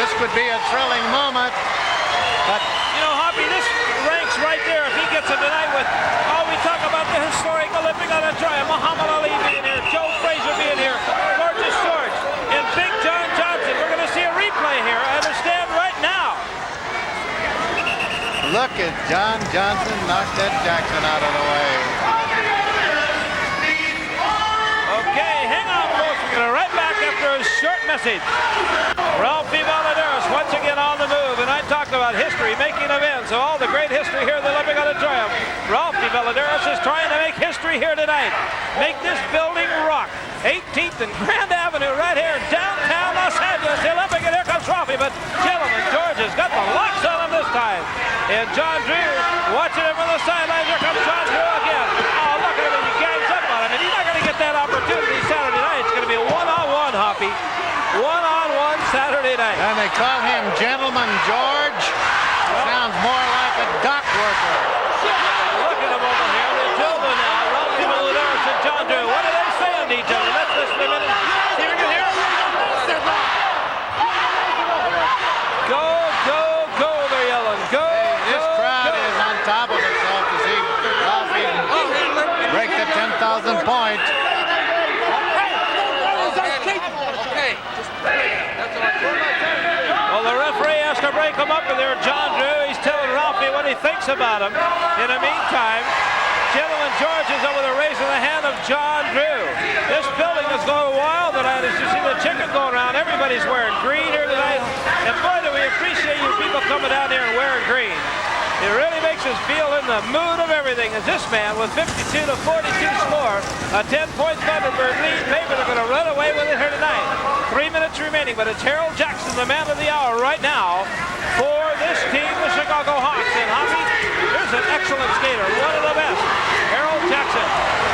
this could be a thrilling moment. But you know, Hoppy, this ranks right there if he gets it tonight with, we talk about the historic Olympic auditorium, Muhammad Ali being here, Joe Frazier being here, Gorgeous George, and Big John Johnson. We're going to see a replay here, I understand, right now. look at John Johnson knock that Jackson out of the way. Okay, hang on, folks. We're going to right back after a short message. Ralphie Valladares once again on the move, and I talked about history making events, so all the great history here at the Olympic Auditorium. Ralphie Valladares is trying to make history here tonight. Make this building rock. 18th and Grand Avenue right here in downtown Los Angeles, the Olympic, and here comes Ralphie, but gentlemen, George has got the locks on him this time. And John Drew watching him from the sidelines. Here comes John Drew again. Oh, look at him, he gangs up on him, and he's not going to get that opportunity Saturday night. It's going to be a one-on-one, Hoppy. One-on-one Saturday night. And they call him Gentleman George. Sounds more like a dock worker. Look at him over here. They're tilting now. Ralphie Valladares and John Drew. What are they saying to each other? Let's listen to a minute. See if we can hear. Go, go, go, they're yelling. Go, This crowd is on top of itself to see Ralphie break the 10,000 point. Well, the referee has to break him up, and there, John Drew. He's telling Ralphie what he thinks about him. In the meantime, Gentleman George is over there raising the hand of John Drew. This building is going wild tonight. As you see the chicken going around, everybody's wearing green here tonight. And boy, do we appreciate you people coming down here and wearing green. It really makes us feel in the mood of everything. As this man, with 52-42 score, a 10-point Thunderbird lead, maybe they're going to run away with it here tonight. 3 minutes remaining, but it's Harold Jackson, the man of the hour right now for this team, the Chicago Hawks. And Hoppy, here's an excellent skater, one of the best, Harold Jackson.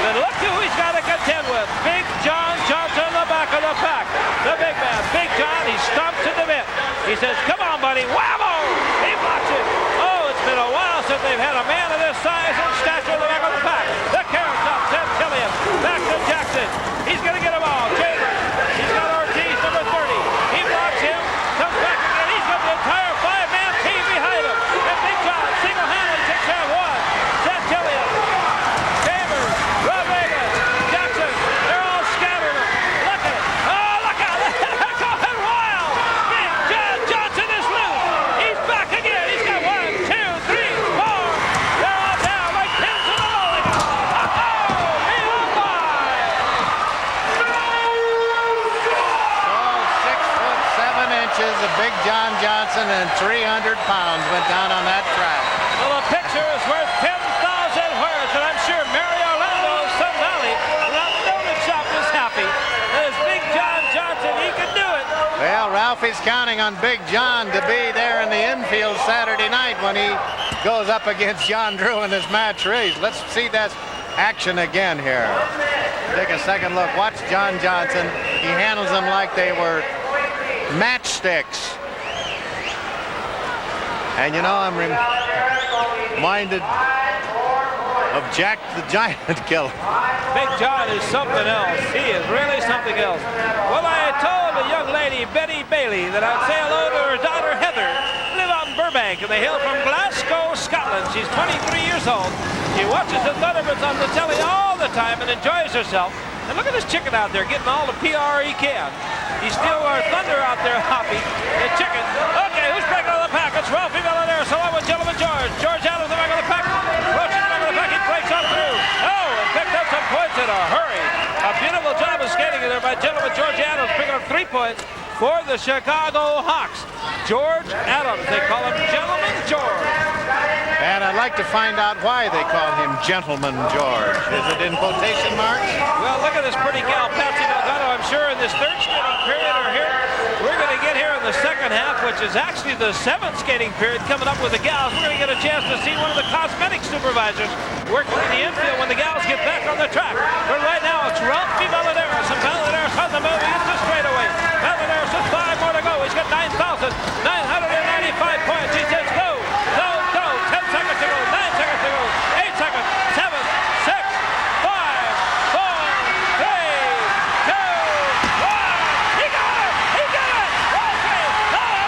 Then look who he's got to contend with. Big John Johnson in the back of the pack. The big man, Big John, he stomps to the bit. He says, come on, buddy, whammo! He blocks it. Oh, it's been a while since they've had a man of this size and stature in the back of the pack. The carrot top, Ted Killian, back to Jackson. He's going to get a ball. Chambers, he's got Ortiz, number 30. He blocks him, comes back again. He's got the entire five-man team behind him. And Big John single-handedly takes care of one. Ted Killian, Chambers, Rodriguez, Jackson, they're all scattering them. Look at it. Oh, look out. They're going wild. Big John Johnson is loose. He's back again. He's got 1, 2, 3, 4. They're all down like pins in a bowling alley. Oh, he on by. Oh, 6'7" of Big John Johnson and 300 pounds went down on that track. Well, a picture is worth 10,000 words, and I'm sure Mary Orlando of Sun Valley, that donut shop, is happy. There's Big John Johnson. He can do it. Well, Ralphie's counting on Big John to be there in the infield Saturday night when he goes up against John Drew in this match race. Let's see that action again here. Take a second look. Watch John Johnson. He handles them like they were matchsticks. And you know, I'm reminded of Jack the Giant Killer. Big John is something else. He is really something else. Well, I told the young lady, Betty Bailey, that I'd say hello to her daughter, Heather. They live out in Burbank, and they hail from Glasgow, Scotland. She's 23 years old. She watches the Thunderbirds on the telly all the time and enjoys herself. And look at this chicken out there getting all the PR he can. He's stealing our thunder out there, Hoppy. The chicken. Okay, who's breaking out of the pack? It's Ralphie Valladares. So on with Gentleman George. George out of the back of the pack. Roach in the back of the pack. He breaks on through. Oh, and picked up some points in a hurry. A beautiful job of skating there by Gentleman George Adams, picking up 3 points for the Chicago Hawks. George Adams. They call him Gentleman George. And I'd like to find out why they call him Gentleman George. Is it in quotation marks? Well, look at this pretty gal, Patsy Delgado. I'm sure in this third skating period or here, we're going to get here in the second half, which is actually the 7th skating period coming up with the gals. We're going to get a chance to see one of the cosmetic supervisors working in the infield when the gals get back on the track. But right now, it's Ralphie Valladares, and Valladares on the move. He gets the straightaway. Valladares with 5 more to go. He's got 9,995 points. He says go, go, go. 10 seconds to go, 9 seconds to go, 8 seconds, 7, 6, 5, 4, 3, 2, 1. He got it! He got it! Ralphie Valladares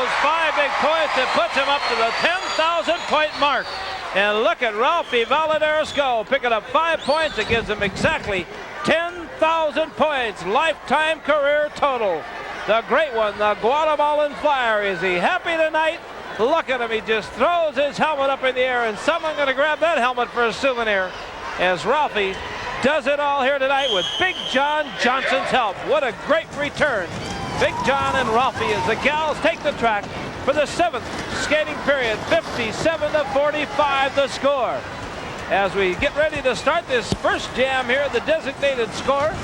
those 5 big points. It puts him up to the 10,000 point mark. And look at Ralphie Valladares go, picking up 5 points. It gives him exactly 10,000 points, lifetime career total. The great one, the Guatemalan Flyer. Is he happy tonight? Look at him, he just throws his helmet up in the air, and someone going to grab that helmet for a souvenir as Ralphie does it all here tonight with Big John Johnson's help. What a great return. Big John and Ralphie as the gals take the track for the 7th skating period. 57-45 the score. As we get ready to start this first jam here, the designated score,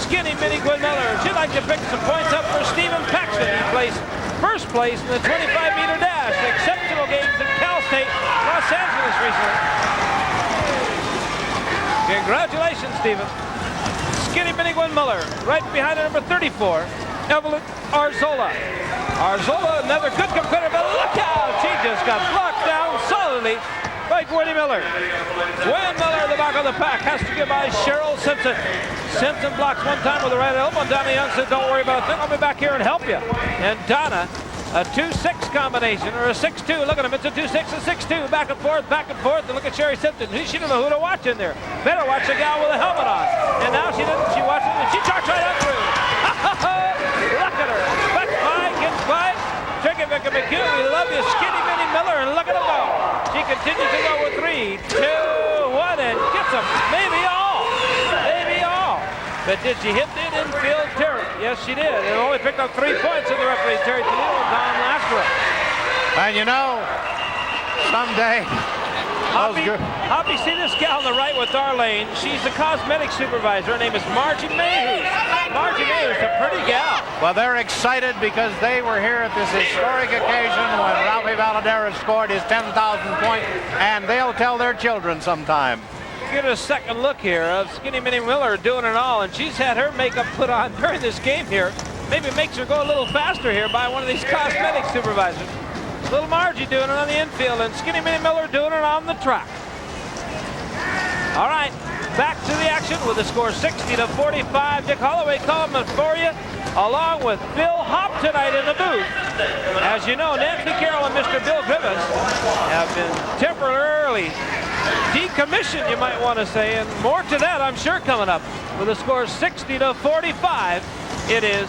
Skinny Mini Gwen Miller. She'd like to pick some points up for Stephen Paxton. He placed first place in the 25-meter dash. Exceptional games in Cal State, Los Angeles recently. Congratulations, Stephen. Skinny Mini Gwen Miller, right behind her, number 34, Evelyn Arzola. Arzola, another good competitor, but look out! She just got blocked down solidly by Gwen Miller. Gwen Miller in the back of the pack has to get by Cheryl Simpson. Simpson blocks one time with the right elbow. Donna Young said, don't worry about a thing. I'll be back here and help you. And Donna, a 2-6 combination, or a 6-2. Look at him. It's a 2-6 and 6-2. Back and forth, back and forth. And look at Sherri Simpson. She didn't know who to watch in there. Better watch the gal with a helmet on. And now she didn't. She watches it. She charged right up through. Look at her. Butts by, gets by. Tricky Vicki McEwen. We love you, Skinny Mini Miller. And look at him go. She continues to go with 3, 2, 1, and gets them. Maybe all. Maybe all. But did she hit the infield Terry? Yes, she did. And only picked up 3 points in the referee, Terry Toledo and Don Lastra. And you know, someday, Hoppy, see this gal on the right with Darlene. She's the cosmetic supervisor. Her name is Margie Mayhew. Margie Mayhew is a pretty gal. Well, they're excited because they were here at this historic occasion when Ralphie Valladares scored his 10,000 point, and they'll tell their children sometime. Get a second look here of Skinny Mini Miller doing it all, and she's had her makeup put on during this game here. Maybe it makes her go a little faster here by one of these cosmetic supervisors. Little Margie doing it on the infield, and Skinny Mini Miller doing it on the track. All right, back to the action with the score 60-45. Dick Holloway coming for you, along with Bill Hopp tonight in the booth. As you know, Nancy Carroll and Mr. Bill Griffiths have been temporarily decommissioned, you might want to say, and more to that, I'm sure, coming up. With the score 60-45, it is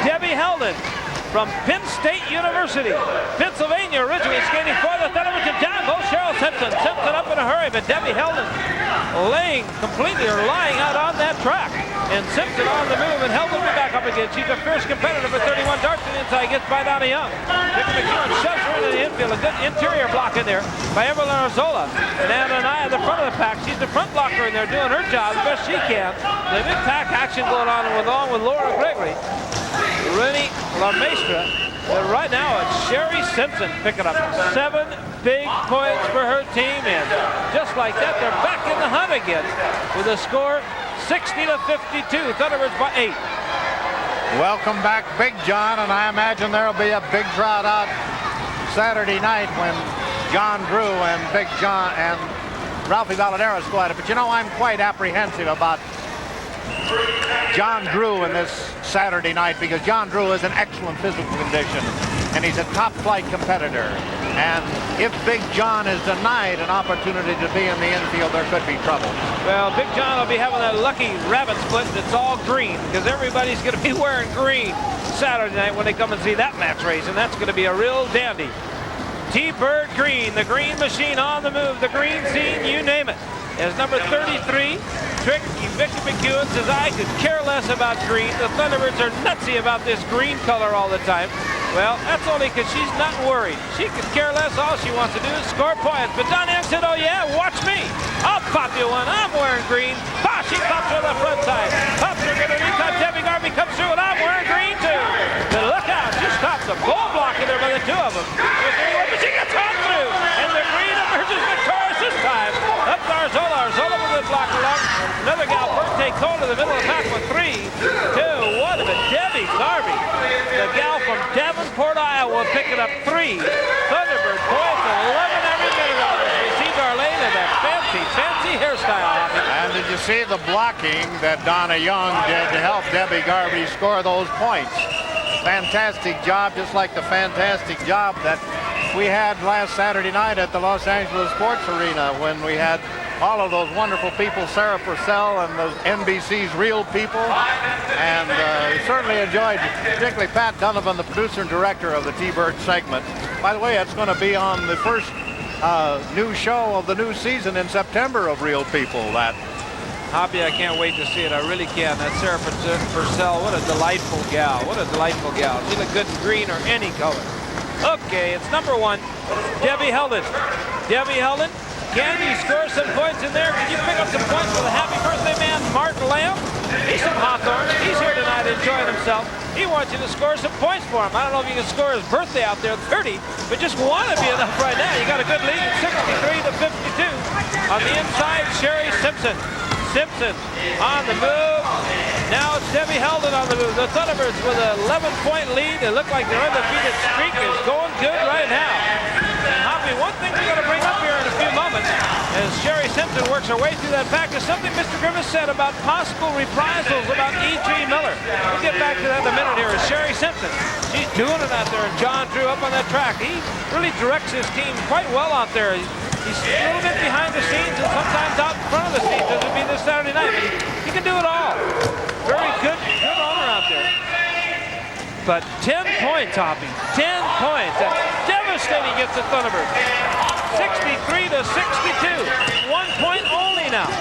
Debbie Heldon from Penn State University, Pennsylvania, originally skating for the Thunderbirds. And down goes Cheryl Simpson. Simpson up in a hurry, but Debbie Heldon laying completely or lying out on that track. And Simpson on the move, and Heldon will be back up again. She's a fierce competitor for 31 darts, and inside gets by Donna Young. Vicki McEwen shoves her into the infield. A good interior block in there by Evelyn Arzola. And Anaya at the front of the pack. She's the front blocker in there doing her job the best she can. The big pack action going on along with Laura Gregory. Rennie LaMaestra. And right now it's Sherri Simpson picking up 7 big points for her team. And just like that, they're back in the hunt again with a score 60-52. Thunderbirds by 8. Welcome back, Big John, and I imagine there'll be a big crowd out Saturday night when John Drew and Big John and Ralphie Valladares go at it. But you know, I'm quite apprehensive about John Drew in this Saturday night because John Drew is in excellent physical condition and he's a top-flight competitor. And if Big John is denied an opportunity to be in the infield, there could be trouble. Well, Big John will be having that lucky rabbit split that's all green because everybody's going to be wearing green Saturday night when they come and see that match race, and that's going to be a real dandy. T-Bird Green, the green machine on the move, the green scene, you name it. As number 33, Tricky Vicki McEwen says, I could care less about green. The Thunderbirds are nutsy about this green color all the time. Well, that's only because she's not worried. She could care less. All she wants to do is score points. But Donna Young said, oh yeah, watch me. I'll pop you one. I'm wearing green. Ah, she pops her on the front side. Pops her underneath. Debbie Garvey comes through, and I'm wearing green too. But look out, she stops a goal block in there by the two of them. But she gets on through, and the green emerges victorious this time. Up to Arzola. Arzola with the block along. Another gal, first takes hold of the middle of the pack with 3, 2, 1. But Debbie Garvey, the gal from Davenport, Iowa, picking up 3. Thunderbird points, 11 every minute of it. We see Darlene in that fancy hairstyle. And did you see the blocking that Donna Young did to help Debbie Garvey score those points? fantastic job, just like the fantastic job that we had last Saturday night at the Los Angeles Sports Arena when we had all of those wonderful people, Sarah Purcell and the NBC's Real People, and certainly enjoyed, particularly Pat Donovan, the producer and director of the T-Bird segment. By the way, it's going to be on the first new show of the new season in September of Real People. That Hoppy, I can't wait to see it. I really can. That Sarah Purcell, what a delightful gal. What a delightful gal. She looked good in green or any color. Okay, it's number 1, Debbie Helden. Debbie Helden, can you score some points in there? Can you pick up some points for the happy birthday man, Martin Lamb? He's from Hawthorne. He's here tonight enjoying himself. He wants you to score some points for him. I don't know if you can score his birthday out there, 30, but just one would be enough right now. You got a good lead at 63 to 52. On the inside, Sherri Simpson. Simpson on the move. Now it's Debbie Helden on the move. The Thunderbirds with an 11-point lead. They look like their undefeated streak is going good right now. Hoppy, one thing we're going to bring up here in a few moments as Sherri Simpson works her way through that pack is something Mr. Griffith said about possible reprisals about E.G. Miller. We'll get back to that in a minute here. Is Sherri Simpson. She's doing it out there, and John Drew up on that track. He really directs his team quite well out there. He's a little bit behind the scenes and sometimes out in front of the scenes as it'd be this Saturday night. But he can do it all. Very good owner out there. But 10 points, Hoppy. 10 points. That's devastating against the Thunderbirds. 63 to 62. 1 point only now.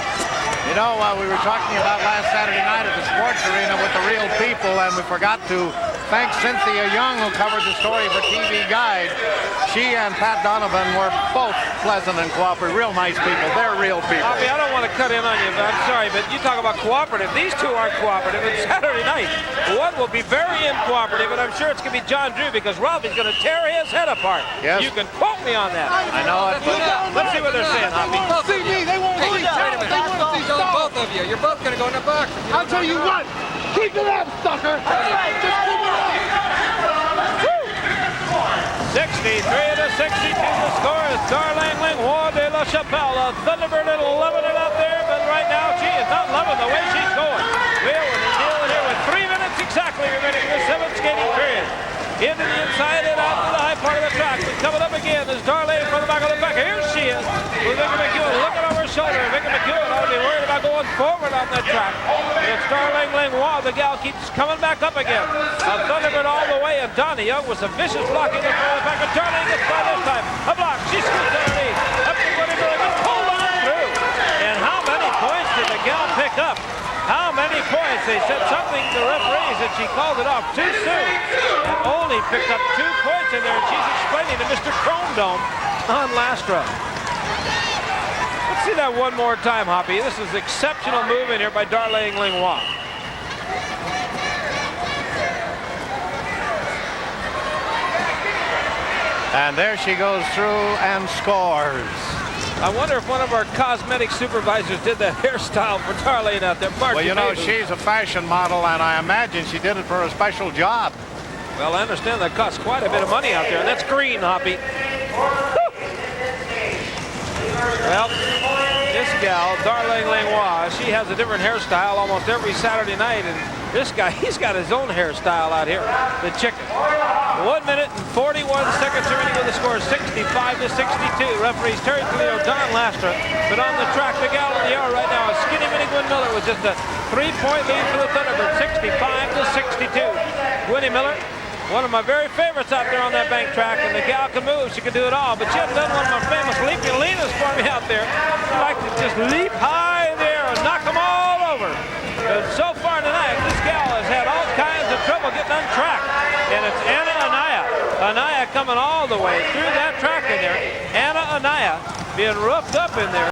You know, we were talking about last Saturday night at the Sports Arena with the Real People, and we forgot to thank Cynthia Young, who covered the story for TV Guide. She and Pat Donovan were both pleasant and cooperative, real nice people. They're real people. Hoppy, I don't want to cut in on you, but I'm sorry, but you talk about cooperative. These two aren't cooperative. It's Saturday night. One will be very uncooperative, and I'm sure it's going to be John Drew because Robbie's going to tear his head apart. Yes. You can quote me on that. I know it. Let's see what they're saying, Hoppy. See me, they won't see talent. They want to see both of you. You're both going to go in the box. I'll tell you what. Keep it up, sucker. Just keep it up. 63 to 62. The score is Darlene Langlois de la Chapelle. A Thunderbird at 11 it out there, but right now she is not loving the way she's going. Well, we're dealing here with 3 minutes exactly remaining in the 7th skating period. Into the inside and out to the high part of the track. But coming up again is Darlene from the back of the pack. Here she is with Vicki McEwen looking over her shoulder. Vicki McEwen ought to be worried about going forward on that track. It's Darlene Langlois. The gal keeps coming back up again. A Thunderbird all the way, and Donna Young with some vicious blocking in front of the pack. And Darlene gets by this time. A block. She scoots underneath. Up to Gwen and pulled on through. And how many points did the gal pick up? How many points? They said something to the referees that she called it off too soon. And only picked up 2 points in there, and she's explaining to Mr. Chrome Dome on last run. Let's see that one more time, Hoppy. This is exceptional move in here by Darlene Langlois. And there she goes through and scores. I wonder if one of our cosmetic supervisors did that hairstyle for Darlene out there. Mark, Well, you know, she's a fashion model, and I imagine she did it for a special job. Well, I understand that costs quite a bit of money out there, and that's green, Hoppy. Well, this gal, Darlene Langlois, she has a different hairstyle almost every Saturday night, and this guy, he's got his own hairstyle out here, the chicken. 1 minute and 41 seconds remaining with the score 65 to 62. Referees Terry Toledo, Don Lastra, but on the track, the gal in the hour right now is skinny mini Gwen Miller with just a 3-point lead for the Thunderbirds, 65 to 62. Gwenny Miller, one of my very favorites out there on that bank track, and the gal can move, she can do it all, but she hasn't done one of my famous leaping leaners for me out there. She likes to just leap high there and knock them all over. And so far tonight, this gal has had all kinds of trouble getting untracked, and it's Anaya. Anaya coming all the way through that track in there. Anaya being roughed up in there.